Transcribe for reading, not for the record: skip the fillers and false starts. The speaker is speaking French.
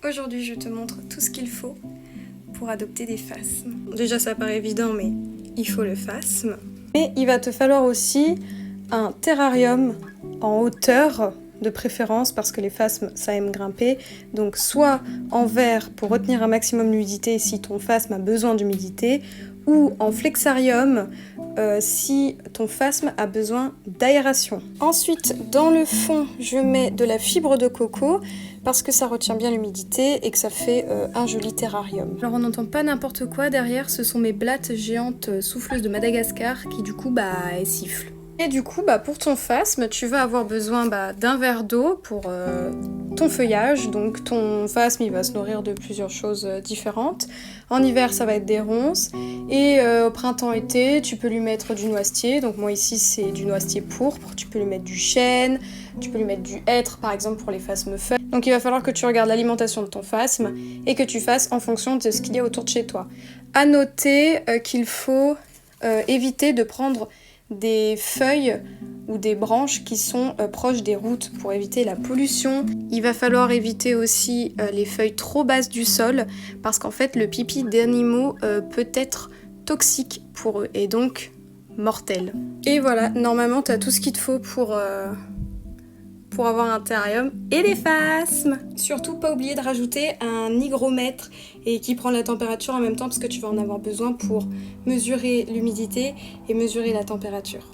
Aujourd'hui, je te montre tout ce qu'il faut pour adopter des phasmes. Déjà, ça paraît évident, mais il faut le phasme. Et il va te falloir aussi un terrarium en hauteur, de préférence, parce que les phasmes, ça aime grimper. Donc soit en verre pour retenir un maximum d'humidité si ton phasme a besoin d'humidité, ou en flexarium si ton phasme a besoin d'aération. Ensuite, dans le fond, je mets de la fibre de coco parce que ça retient bien l'humidité et que ça fait un joli terrarium. Alors on n'entend pas n'importe quoi derrière, ce sont mes blattes géantes souffleuses de Madagascar qui du coup elles sifflent. Et du coup pour ton phasme, tu vas avoir besoin d'un verre d'eau pour ton feuillage. Donc ton phasme il va se nourrir de plusieurs choses différentes. En hiver ça va être des ronces et au printemps-été tu peux lui mettre du noisetier. Donc moi ici c'est du noisetier pourpre, tu peux lui mettre du chêne, tu peux lui mettre du hêtre par exemple pour les phasmes feuilles. Donc il va falloir que tu regardes l'alimentation de ton phasme et que tu fasses en fonction de ce qu'il y a autour de chez toi. À noter qu'il faut éviter de prendre des feuilles ou des branches qui sont proches des routes pour éviter la pollution. Il va falloir éviter aussi les feuilles trop basses du sol parce qu'en fait le pipi d'animaux peut être toxique pour eux et donc mortel. Et voilà, normalement tu as tout ce qu'il te faut pour avoir un terrarium et des phasmes. Surtout pas oublier de rajouter un hygromètre et qui prend la température en même temps parce que tu vas en avoir besoin pour mesurer l'humidité et mesurer la température.